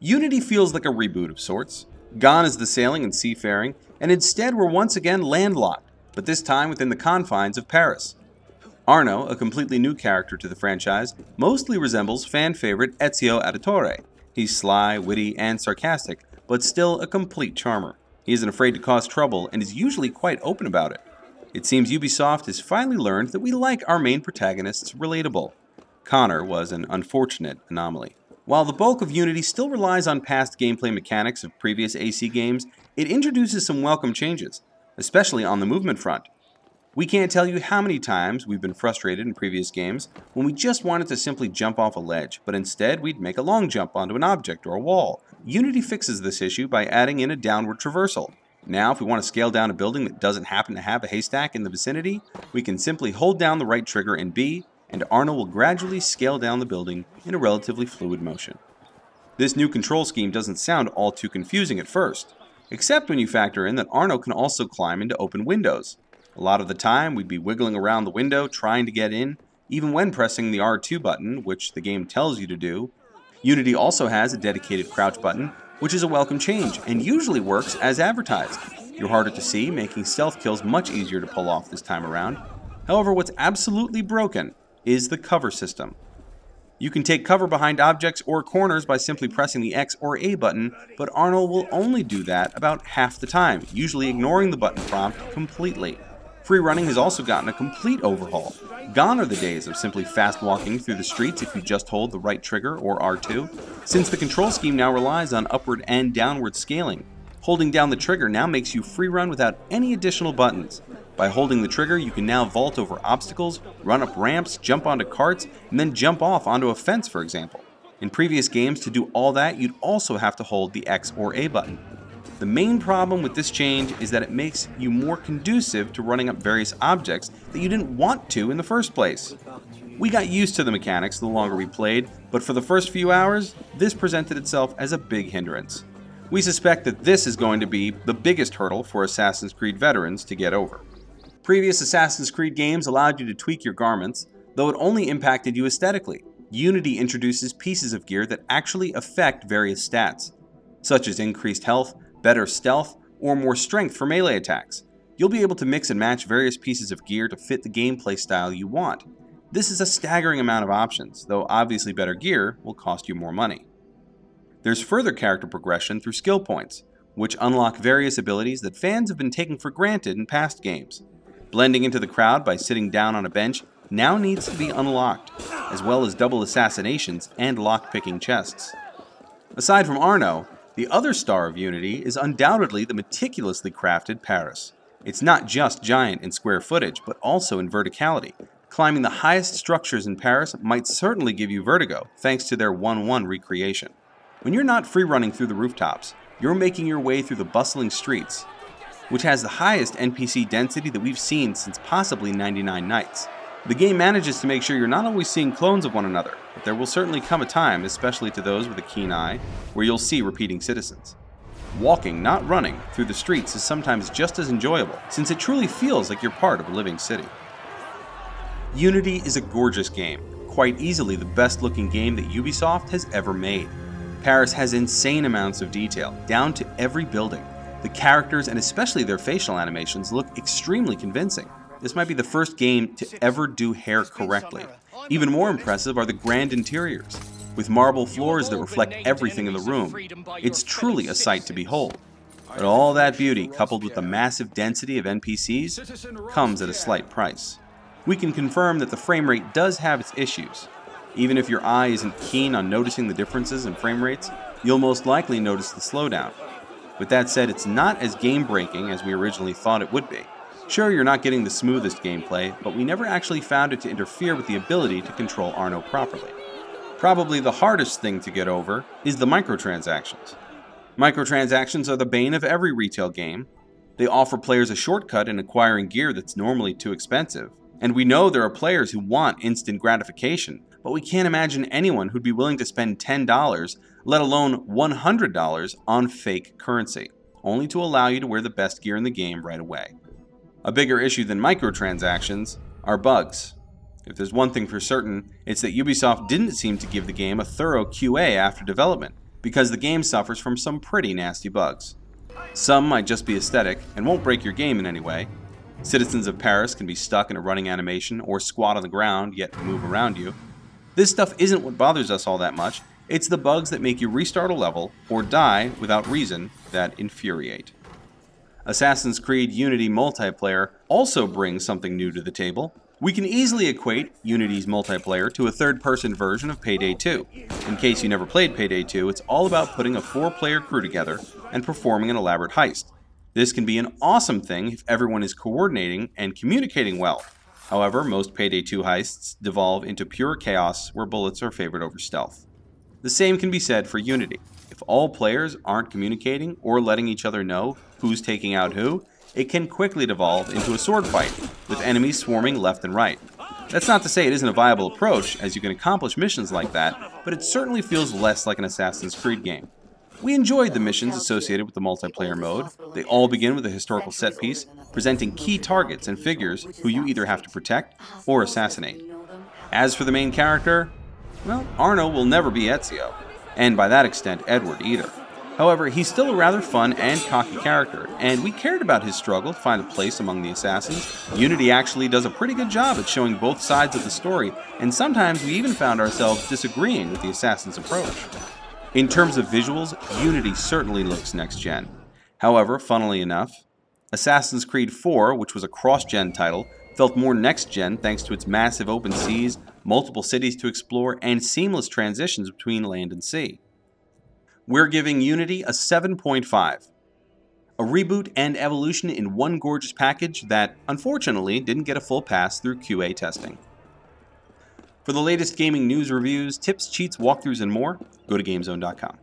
Unity feels like a reboot of sorts. Gone is the sailing and seafaring, and instead we're once again landlocked, but this time within the confines of Paris. Arno, a completely new character to the franchise, mostly resembles fan favorite Ezio Auditore. He's sly, witty, and sarcastic, but still a complete charmer. He isn't afraid to cause trouble and is usually quite open about it. It seems Ubisoft has finally learned that we like our main protagonists relatable. Connor was an unfortunate anomaly. While the bulk of Unity still relies on past gameplay mechanics of previous AC games, it introduces some welcome changes, especially on the movement front. We can't tell you how many times we've been frustrated in previous games when we just wanted to simply jump off a ledge, but instead we'd make a long jump onto an object or a wall. Unity fixes this issue by adding in a downward traversal. Now, if we want to scale down a building that doesn't happen to have a haystack in the vicinity, we can simply hold down the right trigger and B, and Arno will gradually scale down the building in a relatively fluid motion. This new control scheme doesn't sound all too confusing at first, except when you factor in that Arno can also climb into open windows. A lot of the time, we'd be wiggling around the window trying to get in, even when pressing the R2 button, which the game tells you to do. Unity also has a dedicated crouch button, which is a welcome change, and usually works as advertised. You're harder to see, making stealth kills much easier to pull off this time around. However, what's absolutely broken is the cover system. You can take cover behind objects or corners by simply pressing the X or A button, but Arno will only do that about half the time, usually ignoring the button prompt completely. Free running has also gotten a complete overhaul. Gone are the days of simply fast walking through the streets if you just hold the right trigger or R2, since the control scheme now relies on upward and downward scaling. Holding down the trigger now makes you free run without any additional buttons. By holding the trigger, you can now vault over obstacles, run up ramps, jump onto carts, and then jump off onto a fence, for example. In previous games, to do all that, you'd also have to hold the X or A button. The main problem with this change is that it makes you more conducive to running up various objects that you didn't want to in the first place. We got used to the mechanics the longer we played, but for the first few hours, this presented itself as a big hindrance. We suspect that this is going to be the biggest hurdle for Assassin's Creed veterans to get over. Previous Assassin's Creed games allowed you to tweak your garments, though it only impacted you aesthetically. Unity introduces pieces of gear that actually affect various stats, such as increased health, better stealth, or more strength for melee attacks. You'll be able to mix and match various pieces of gear to fit the gameplay style you want. This is a staggering amount of options, though obviously better gear will cost you more money. There's further character progression through skill points, which unlock various abilities that fans have been taking for granted in past games. Blending into the crowd by sitting down on a bench now needs to be unlocked, as well as double assassinations and lock-picking chests. Aside from Arno, the other star of Unity is undoubtedly the meticulously crafted Paris. It's not just giant in square footage, but also in verticality. Climbing the highest structures in Paris might certainly give you vertigo, thanks to their 1-1 recreation. When you're not free-running through the rooftops, you're making your way through the bustling streets, which has the highest NPC density that we've seen since possibly 99 Nights. The game manages to make sure you're not always seeing clones of one another, but there will certainly come a time, especially to those with a keen eye, where you'll see repeating citizens. Walking, not running, through the streets is sometimes just as enjoyable, since it truly feels like you're part of a living city. Unity is a gorgeous game, quite easily the best looking game that Ubisoft has ever made. Paris has insane amounts of detail, down to every building. The characters, and especially their facial animations, look extremely convincing. This might be the first game to ever do hair correctly. Even more impressive are the grand interiors, with marble floors that reflect everything in the room. It's truly a sight to behold. But all that beauty, coupled with the massive density of NPCs, comes at a slight price. We can confirm that the frame rate does have its issues. Even if your eye isn't keen on noticing the differences in frame rates, you'll most likely notice the slowdown. With that said, it's not as game-breaking as we originally thought it would be. Sure, you're not getting the smoothest gameplay, but we never actually found it to interfere with the ability to control Arno properly. Probably the hardest thing to get over is the microtransactions. Microtransactions are the bane of every retail game. They offer players a shortcut in acquiring gear that's normally too expensive. And we know there are players who want instant gratification, but we can't imagine anyone who'd be willing to spend $10, let alone $100, on fake currency, only to allow you to wear the best gear in the game right away. A bigger issue than microtransactions are bugs. If there's one thing for certain, it's that Ubisoft didn't seem to give the game a thorough QA after development, because the game suffers from some pretty nasty bugs. Some might just be aesthetic and won't break your game in any way. Citizens of Paris can be stuck in a running animation or squat on the ground yet move around you. This stuff isn't what bothers us all that much, it's the bugs that make you restart a level or die without reason that infuriate. Assassin's Creed Unity multiplayer also brings something new to the table. We can easily equate Unity's multiplayer to a third-person version of Payday 2. In case you never played Payday 2, it's all about putting a 4-player crew together and performing an elaborate heist. This can be an awesome thing if everyone is coordinating and communicating well. However, most Payday 2 heists devolve into pure chaos where bullets are favored over stealth. The same can be said for Unity. If all players aren't communicating or letting each other know who's taking out who, it can quickly devolve into a sword fight, with enemies swarming left and right. That's not to say it isn't a viable approach, as you can accomplish missions like that, but it certainly feels less like an Assassin's Creed game. We enjoyed the missions associated with the multiplayer mode. They all begin with a historical set piece, presenting key targets and figures who you either have to protect or assassinate. As for the main character, well, Arno will never be Ezio, and by that extent, Edward either. However, he's still a rather fun and cocky character, and we cared about his struggle to find a place among the assassins. Unity actually does a pretty good job at showing both sides of the story, and sometimes we even found ourselves disagreeing with the assassin's approach. In terms of visuals, Unity certainly looks next-gen. However, funnily enough, Assassin's Creed 4, which was a cross-gen title, felt more next-gen thanks to its massive open seas, multiple cities to explore, and seamless transitions between land and sea. We're giving Unity a 7.5. A reboot and evolution in one gorgeous package that, unfortunately, didn't get a full pass through QA testing. For the latest gaming news, reviews, tips, cheats, walkthroughs, and more, go to GameZone.com.